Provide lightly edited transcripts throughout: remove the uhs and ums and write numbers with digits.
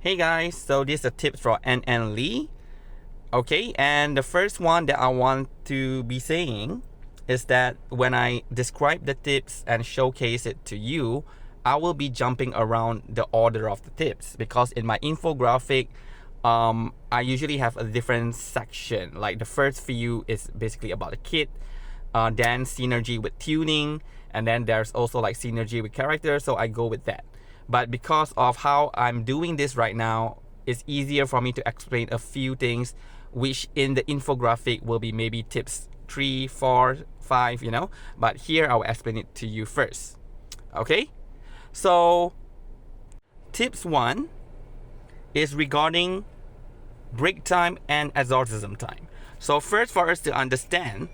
Hey guys, so this is a tip for An-An Lee. Okay, and the first one that I want to be saying is that when I describe the tips and showcase it to you, I will be jumping around the order of the tips because in my infographic, I usually have a different section. Like the first few is basically about the kit, then synergy with tuning, and then there's also like synergy with characters, so I go with that. But because of how I'm doing this right now, it's easier for me to explain a few things which in the infographic will be maybe tips 3, 4, 5, you know. But here I will explain it to you first. Okay? So tips 1 is regarding break time and exorcism time. So first, for us to understand,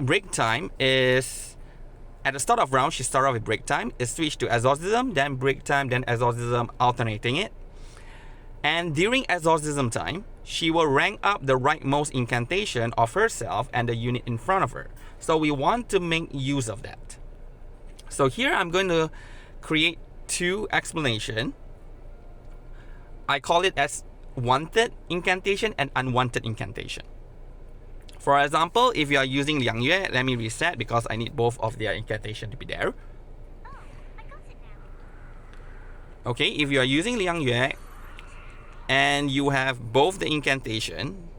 break time is at the start of round, she started off with break time, is switched to exorcism, then break time, then exorcism, alternating it. And during exorcism time, she will rank up the rightmost incantation of herself and the unit in front of her. So we want to make use of that. So here I'm going to create 2 explanations. I call it as wanted incantation and unwanted incantation. For example, if you are using Liang Yue, let me reset because I need both of their incantation to be there. Okay, if you are using Liang Yue and you have both the incantation,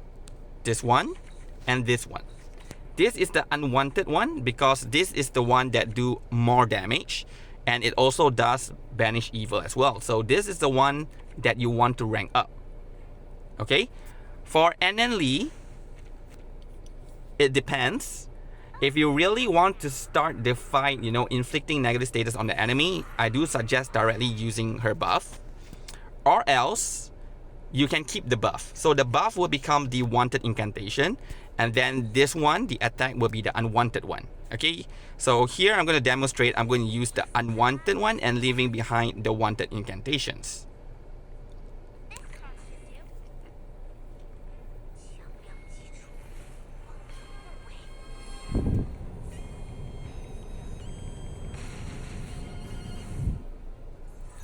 this one and this one. This is the unwanted one because this is the one that do more damage and it also does banish evil as well. So this is the one that you want to rank up. Okay, for An-An Lee, it depends. If you really want to start the fight, you know, inflicting negative status on the enemy, I do suggest directly using her buff. Or else, you can keep the buff. So the buff will become the wanted incantation. And then this one, the attack, will be the unwanted one. Okay? So here I'm going to demonstrate. I'm going to use the unwanted one and leaving behind the wanted incantations.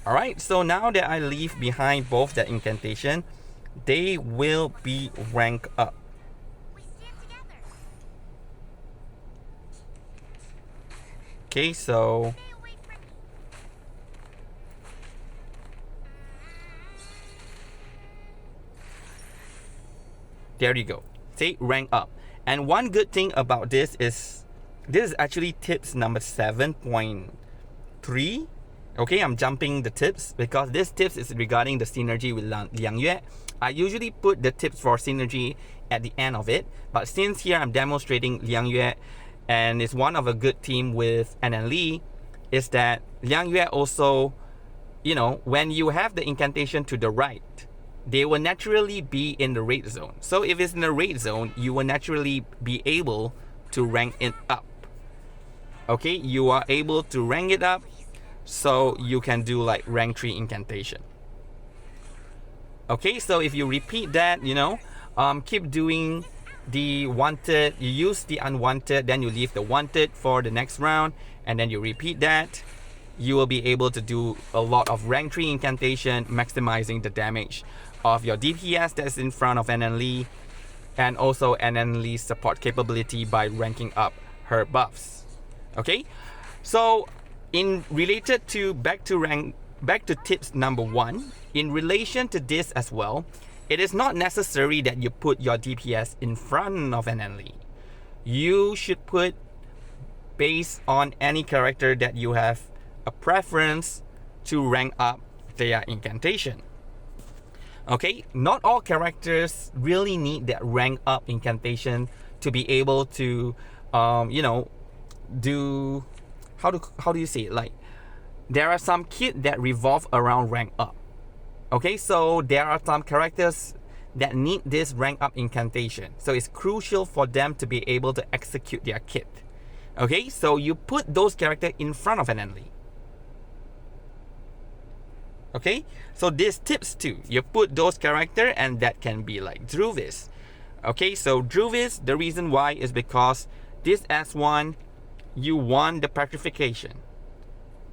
Alright, so now that I leave behind both the incantation, they will be ranked up. Okay, so there you go. Say rank up. And one good thing about this is actually tips number 7.3. Okay, I'm jumping the tips because this tips is regarding the synergy with Liang Yue. I usually put the tips for synergy at the end of it, but since here I'm demonstrating Liang Yue and it's one of a good team with An-An Lee, is that Liang Yue also, you know, when you have the incantation to the right, they will naturally be in the red zone. So if it's in the red zone, you will naturally be able to rank it up. Okay, you are able to rank it up. So you can do like rank 3 incantation. Okay, so if you repeat that, you know, keep doing the wanted, you use the unwanted, then you leave the wanted for the next round, and then you repeat that. You will be able to do a lot of rank 3 incantation, maximizing the damage of your DPS that's in front of An-An Lee, and also An-An Lee's support capability by ranking up her buffs. Okay, so in related to back to tips number 1, in relation to this as well, it is not necessary that you put your DPS in front of An-An Lee. You should put based on any character that you have a preference to rank up their incantation. Okay, not all characters really need that rank up incantation to be able to, you know, do. How do you say it? Like, there are some kits that revolve around rank up. Okay, so there are some characters that need this rank up incantation. So it's crucial for them to be able to execute their kit. Okay, so you put those characters in front of An-An Lee. Okay, so this tips too. You put those characters and that can be like Druvis. Okay, so Druvis, the reason why is because this S1, you want the petrification.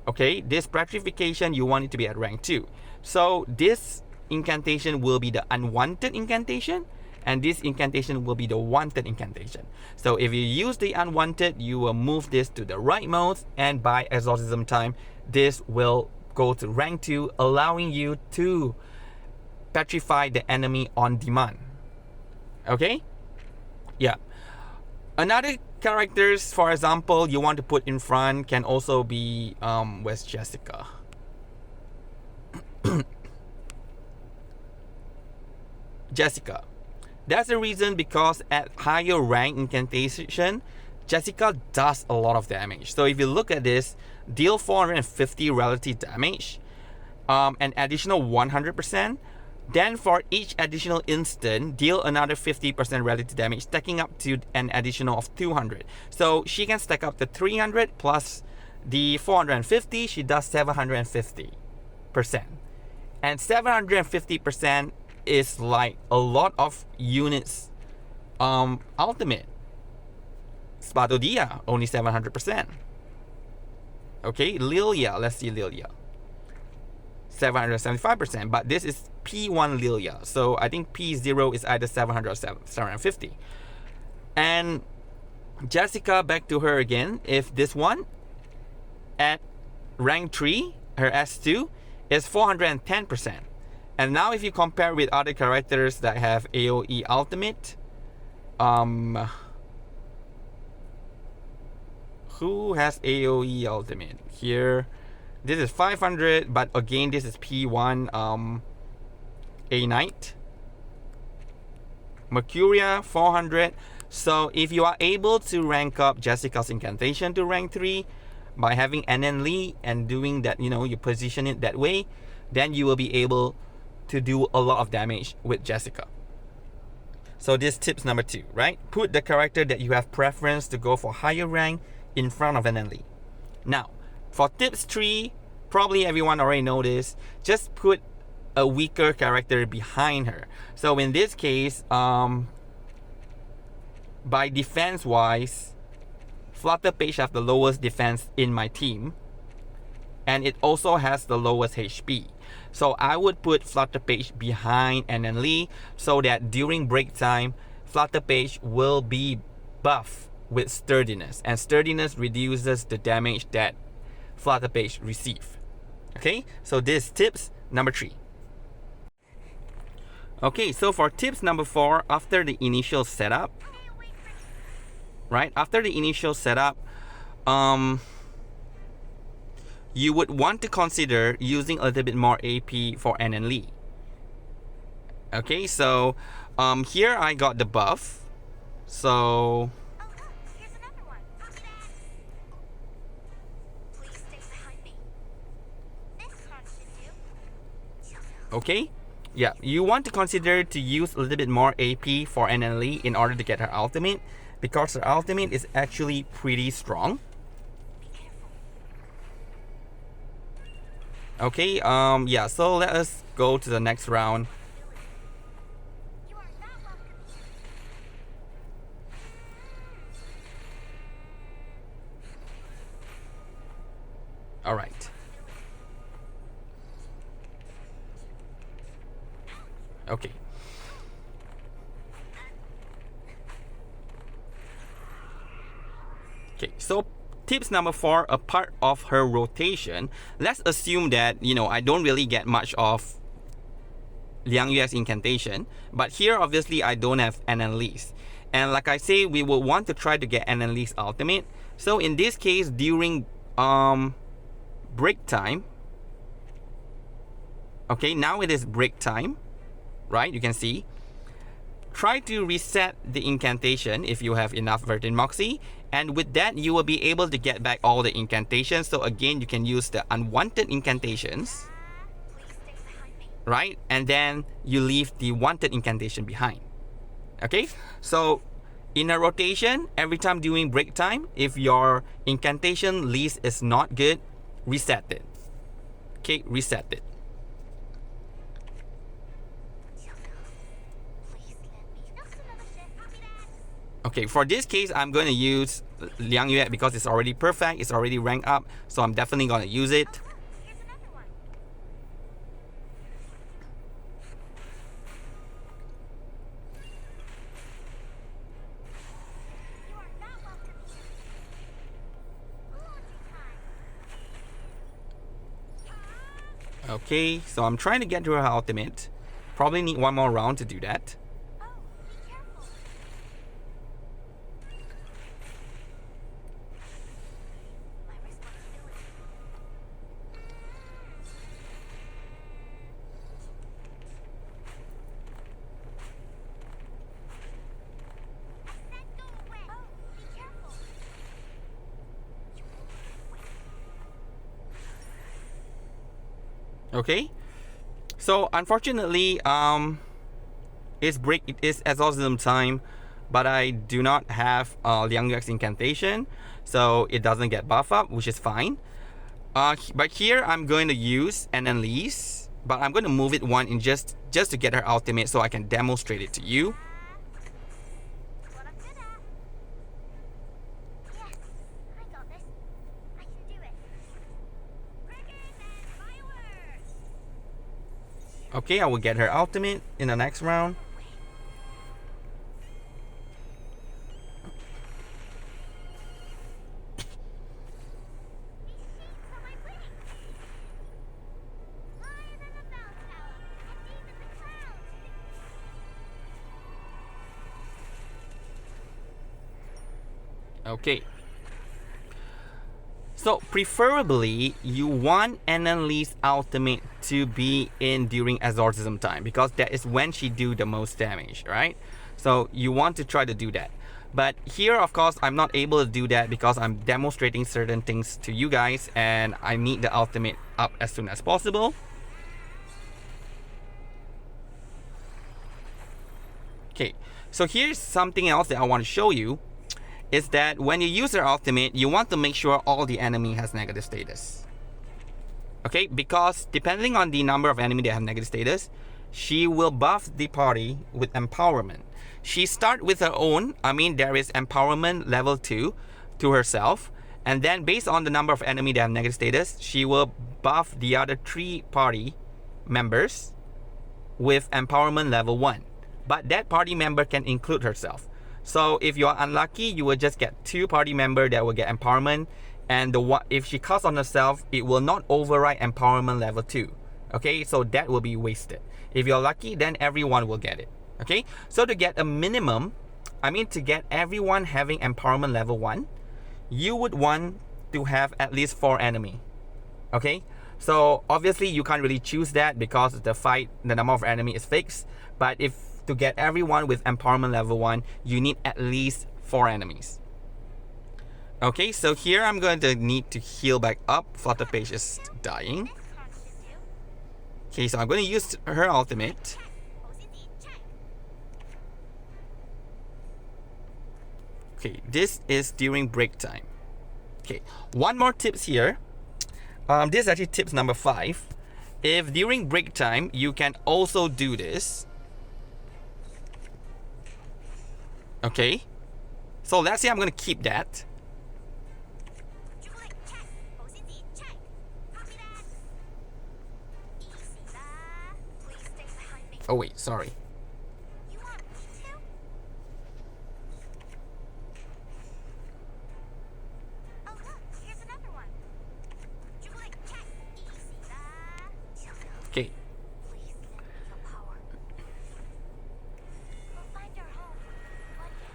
Okay, this petrification, you want it to be at rank 2. So this incantation will be the unwanted incantation, and this incantation will be the wanted incantation. So if you use the unwanted, you will move this to the rightmost, and by exorcism time, this will go to rank 2, allowing you to petrify the enemy on demand. Okay? Yeah. Another characters, for example, you want to put in front can also be, where's Jessica? Jessica. That's the reason because at higher rank incantation, Jessica does a lot of damage. So if you look at this, deal 450 relative damage, an additional 100%. Then for each additional instant, deal another 50% relative damage, stacking up to an additional of 200. So she can stack up to 300 plus the 450, she does 750%. And 750% is like a lot of units ultimate. Spadodia, only 700%. Okay, Lilia, let's see Lilia. 775%, but this is P1 Lilia, so I think P0 is either 700 or 750. And Jessica, back to her again. If this one at rank 3, her S2 is 410%. And now if you compare with other characters that have AoE ultimate, who has AoE ultimate here? This is 500, but again, this is P1 A Knight. Mercuria, 400. So if you are able to rank up Jessica's incantation to rank 3 by having An-An Lee and doing that, you position it that way, then you will be able to do a lot of damage with Jessica. So this tips number 2, right? Put the character that you have preference to go for higher rank in front of An-An Lee. Now, for tips 3, probably everyone already know this. Just put a weaker character behind her. So in this case, by defense wise, Flutter Page have the lowest defense in my team, and it also has the lowest HP. So I would put Flutter Page behind An-An Lee so that during break time, Flutter Page will be buffed with Sturdiness, and Sturdiness reduces the damage that Flutter Page receive. Okay, so this tips number 3. Okay, so for tips number 4, after the initial setup, right? After the initial setup, you would want to consider using a little bit more AP for An-An Lee. Okay, so here I got the buff. So okay, yeah, you want to consider to use a little bit more AP for An-An Lee in order to get her ultimate, because her ultimate is actually pretty strong. Okay, yeah, so let us go to the next round. All right. Okay. Okay, so tips number 4, a part of her rotation. Let's assume that, I don't really get much of Liang Yue's incantation, but here obviously I don't have An-An Lee's. And like I say, we will want to try to get An-An Lee's ultimate. So in this case, during break time, okay, now it is break time, right? You can see. Try to reset the incantation if you have enough Virgin Moxie, and with that you will be able to get back all the incantations. So again, you can use the unwanted incantations, right? And then you leave the wanted incantation behind. Okay, so in a rotation, every time during break time, if your incantation list is not good, reset it. Okay, reset it. Okay, for this case, I'm going to use Liang Yue because it's already perfect. It's already ranked up. So I'm definitely going to use it. Okay, so I'm trying to get to her ultimate. Probably need one more round to do that. Okay, so unfortunately, it is Exorcism Time, but I do not have Liang Yue's incantation, so it doesn't get buff up, which is fine. But here I'm going to use An-An Lee's, but I'm going to move it one in just to get her ultimate, so I can demonstrate it to you. Okay, I will get her ultimate in the next round. Okay. So preferably, you want An-An Lee's ultimate to be in during Exorcism Time, because that is when she do the most damage, right? So you want to try to do that. But here, of course, I'm not able to do that because I'm demonstrating certain things to you guys, and I need the ultimate up as soon as possible. Okay, so here's something else that I want to show you. Is that when you use her ultimate, you want to make sure all the enemy has negative status. Okay, because depending on the number of enemy that have negative status, she will buff the party with empowerment. She start with her own, there is empowerment level 2 to herself, and then based on the number of enemy that have negative status, she will buff the other 3 party members with empowerment level 1. But that party member can include herself. So if you are unlucky, you will just get 2 party members that will get empowerment, and if she casts on herself, it will not override empowerment level 2. Okay, so that will be wasted. If you're lucky, then everyone will get it. Okay, so to get a minimum, to get everyone having empowerment level 1, you would want to have at least 4 enemy. Okay, so obviously you can't really choose that because the number of enemy is fixed. But to get everyone with empowerment level 1, you need at least 4 enemies. Okay, so here I'm going to need to heal back up. Flutterpage is dying. Okay, so I'm going to use her ultimate. Okay, this is during break time. Okay, one more tips here. This is actually tips number 5. If during break time, you can also do this. Okay, so let's say I'm going to keep that. Oh wait, sorry. Okay.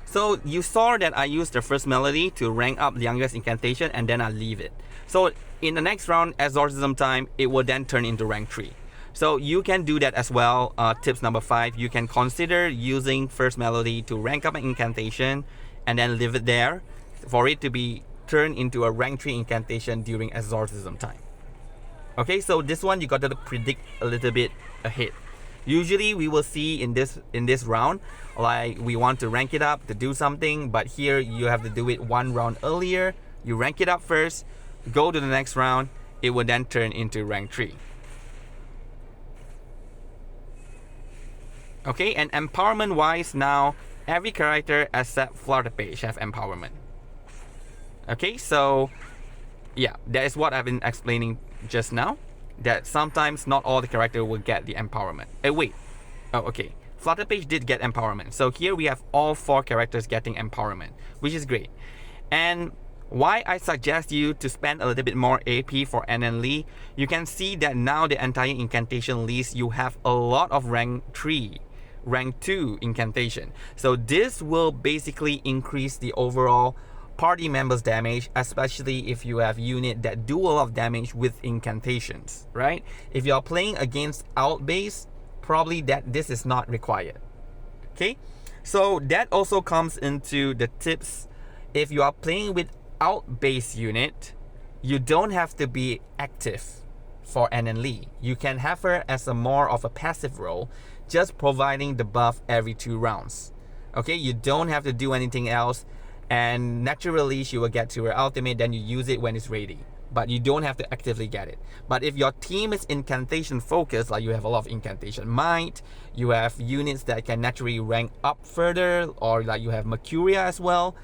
So you saw that I used the first melody to rank up Liang Yue's incantation, and then I leave it. So in the next round, Exorcism Time, it will then turn into rank 3. So you can do that as well. Tips number 5, you can consider using first melody to rank up an incantation and then leave it there for it to be turned into a rank 3 incantation during Exorcism Time. Okay, so this one you got to predict a little bit ahead. Usually we will see in this round, like we want to rank it up to do something, but here you have to do it one round earlier. You rank it up first, go to the next round, it will then turn into rank 3. Okay, and empowerment wise now, every character except Flutterpage have empowerment. Okay, so yeah, that is what I've been explaining just now. That sometimes not all the character will get the empowerment. Wait. Oh, okay. Flutterpage did get empowerment. So here we have all 4 characters getting empowerment, which is great. And why I suggest you to spend a little bit more AP for An-An Lee, you can see that now the entire incantation list, you have a lot of rank 3, rank 2 incantation. So this will basically increase the overall party members damage, especially if you have unit that do a lot of damage with incantations, right? If you're playing against alt base, probably that this is not required. Okay, so that also comes into the tips. If you are playing with alt base unit, you don't have to be active for An-An Lee. You can have her as a more of a passive role, just providing the buff every 2 rounds. Okay, you don't have to do anything else. And naturally she will get to her ultimate, then you use it when it's ready, but you don't have to actively get it. But if your team is incantation focused, like you have a lot of incantation might, you have units that can naturally rank up further, or like you have Mercuria as well,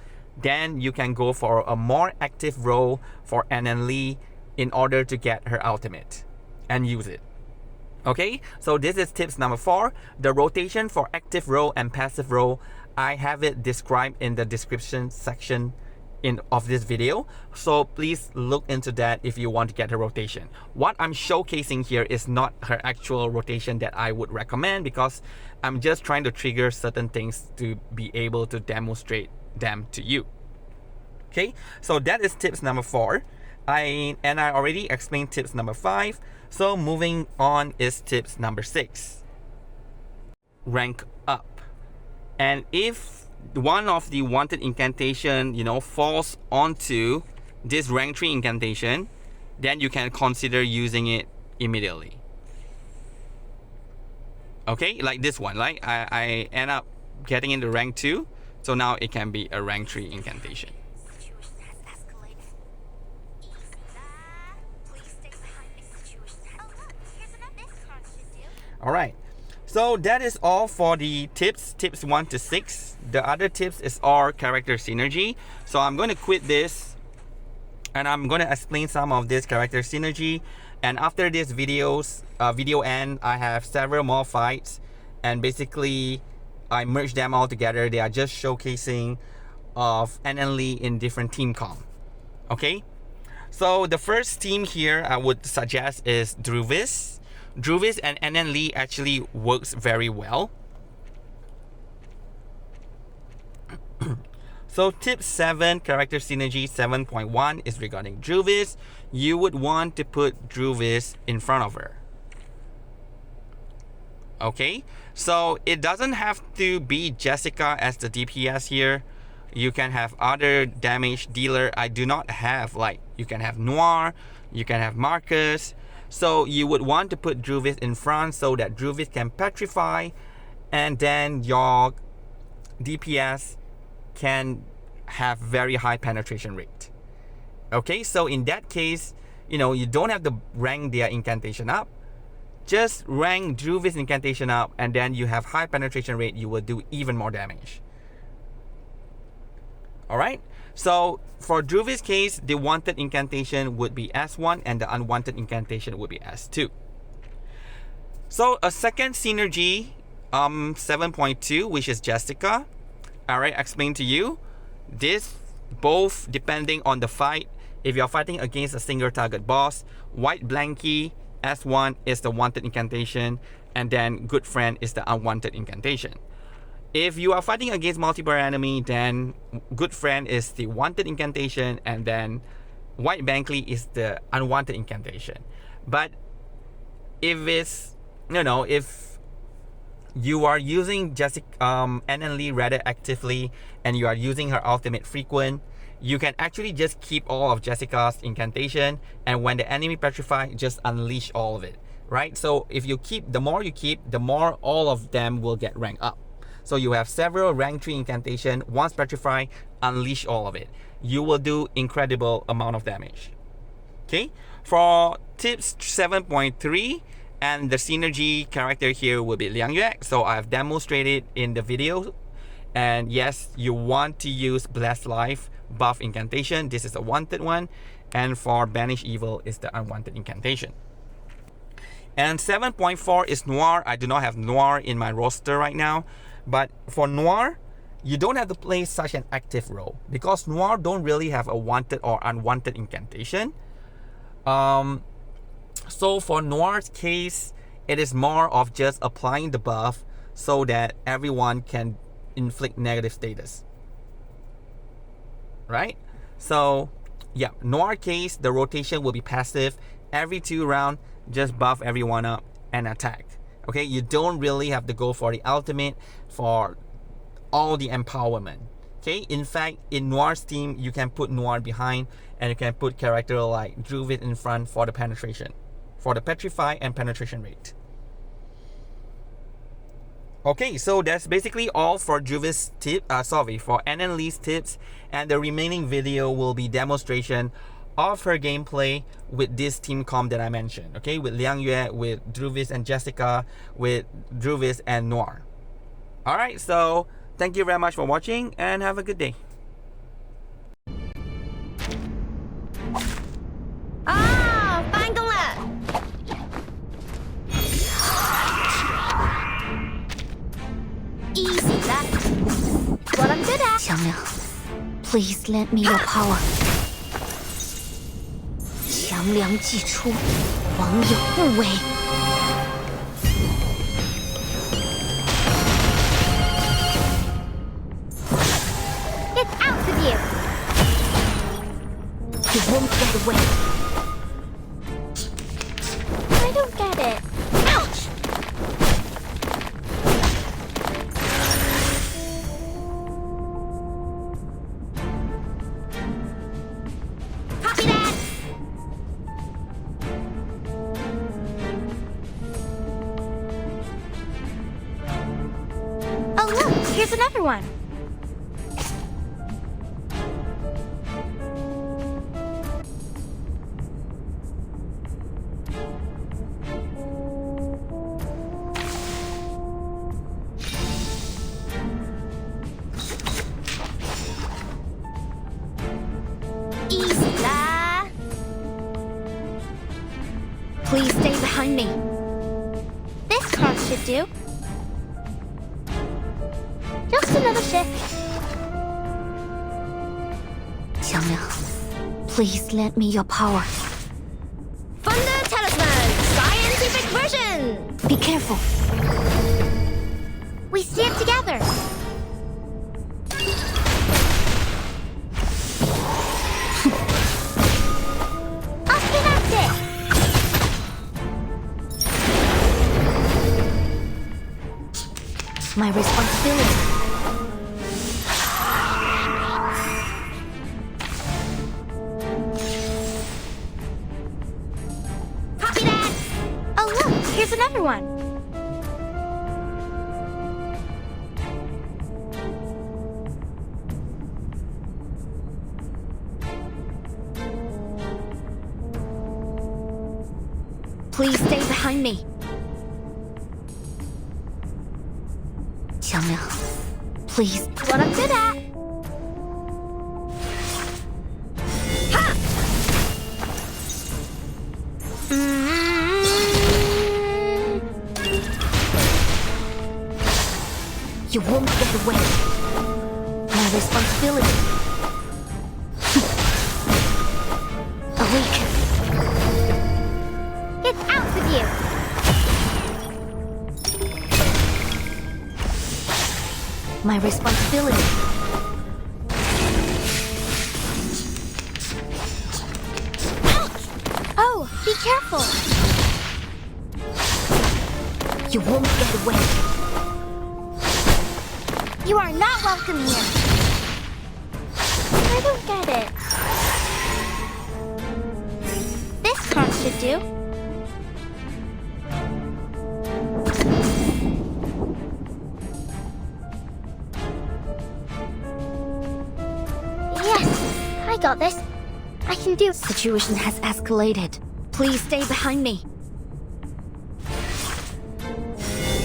then you can go for a more active role for An-An Lee in order to get her ultimate and use it. Okay, so this is tips number 4. The rotation for active role and passive role, I have it described in the description section of this video. So please look into that if you want to get her rotation. What I'm showcasing here is not her actual rotation that I would recommend, because I'm just trying to trigger certain things to be able to demonstrate them to you. Okay, so that is tips number 4. I already explained tips number 5. So moving on is tips number 6. Rank up. And if one of the wanted incantation, falls onto this rank 3 incantation, then you can consider using it immediately. Okay, like this one, like I end up getting into rank 2, so now it can be a rank 3 incantation. Alright, so that is all for the tips 1 to 6. The other tips is all character synergy. So I'm going to quit this and I'm going to explain some of this character synergy. And after this video end, I have several more fights, and basically I merged them all together. They are just showcasing of An-An Lee in different team comp. Okay, so the first team here I would suggest is Druvis. Druvis and An-An Lee actually works very well. So tip 7, character synergy 7.1 is regarding Druvis. You would want to put Druvis in front of her. Okay, so it doesn't have to be Jessica as the DPS here. You can have other damage dealer. I do not have, like, you can have Noir, you can have Marcus. So you would want to put Druvis in front so that Druvis can petrify, and then your DPS can have very high penetration rate. Okay, so in that case, you don't have to rank their incantation up. Just rank Druvis incantation up, and then you have high penetration rate. You will do even more damage. Alright, so for Druvis case, the wanted incantation would be S1 and the unwanted incantation would be S2. So a second synergy, 7.2, which is Jessica. Alright, explain to you. This both depending on the fight. If you're fighting against a single target boss, White Blanky S1 is the wanted incantation, and then Good Friend is the unwanted incantation. If you are fighting against multiple enemy, then Good Friend is the wanted incantation, and then White Blanky is the unwanted incantation. But if it's, if you are using Jessica, An-An Lee rather actively, and you are using her ultimate frequent, you can actually just keep all of Jessica's incantation, and when the enemy petrify, just unleash all of it, right? So if you keep, the more you keep, the more all of them will get ranked up. So you have several rank 3 incantation. Once petrify, unleash all of it. You will do incredible amount of damage. Okay, for tips 7.3, and the synergy character here will be Liang Yue. So I have demonstrated in the video, And yes, you want to use Blessed Life buff incantation. This is a wanted one. And for Banish Evil is the unwanted incantation. And 7.4 is Noir. I do not have Noir in my roster right now. But for Noir, you don't have to play such an active role, because Noir don't really have a wanted or unwanted incantation. So for Noir's case, it is more of just applying the buff so that everyone can inflict negative status. Right? So yeah, Noir case, the rotation will be passive. Every 2 rounds, just buff everyone up and attack. Okay, you don't really have to go for the ultimate for all the empowerment. Okay, in fact, in Noir's team, you can put Noir behind, and you can put character like Druvis in front for the penetration, for the petrify and penetration rate. Okay, so that's basically all for Druvis tip. For An-An Lee's tips, and the remaining video will be demonstration of her gameplay with this team comp that I mentioned. Okay, with Liang Yue, with Druvis and Jessica, with Druvis and Noir. All right, so thank you very much for watching, and have a good day. Ah, 翻工啦 ！Easy 啦，What I'm good at。小亮 ，Please lend me your power。强梁既出，王有不为。Get out of here! You won't get away. I don't get it. Ouch! Copy that! Oh look, here's another one. Easy lah. Please stay behind me. This card should do. Just another shift. 小亮 ，Please lend me your power. Thunder Talisman, scientific version. Be careful. We stand together. Okay, that's it. My responsibility. Copy that. Oh look, here's another one. Please stay behind me. 小亮 ，Please. What I'm good at. Ha! You won't get away. My responsibility. Awaken. Get out of here. My responsibility. Ouch! Oh, be careful. You won't get away. You are not welcome here. I don't get it. This card should do. Yes, I got this. I can do. Situation has escalated. Please stay behind me.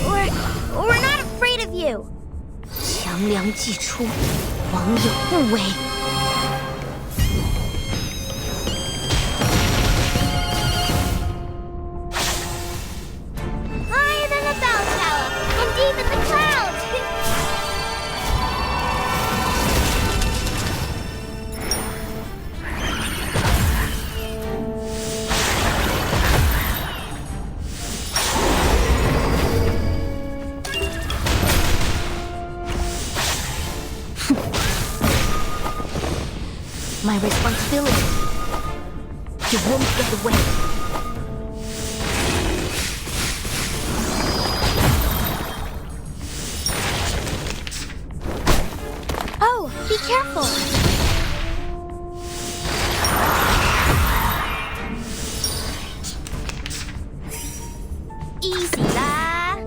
We're not afraid of you. 强强梁既出，王有不为。Higher than a bell tower, and deep in the clouds! My responsibility. You won't get away. Oh, be careful! Easy lah!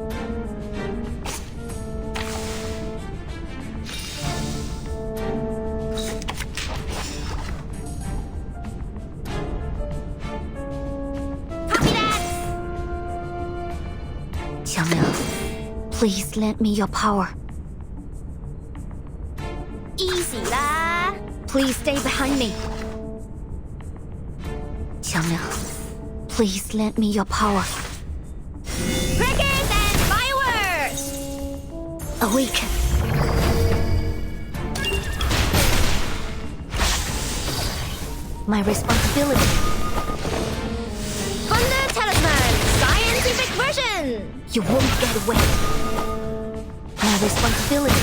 Copy that! Qiangliang, please lend me your power. Easy lah! Please stay behind me. Qiangliang, please lend me your power. Crickets and fireworks! Awaken. My responsibility. Thunder Talisman! Scientific version! You won't get away. My responsibility.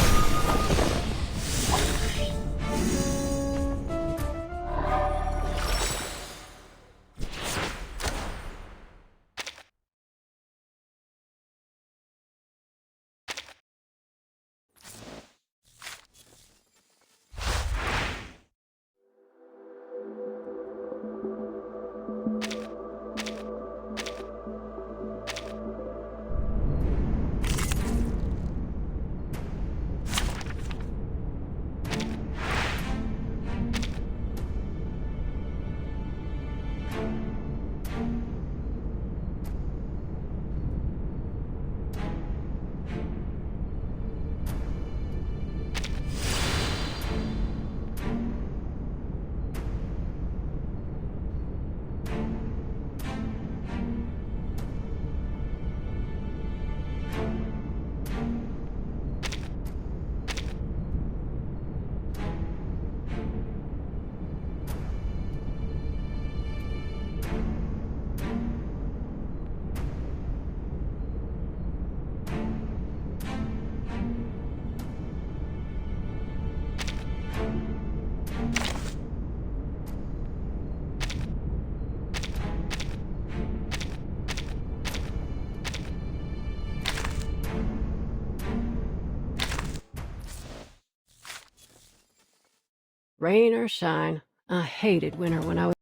Rain or shine, I hated winter when I was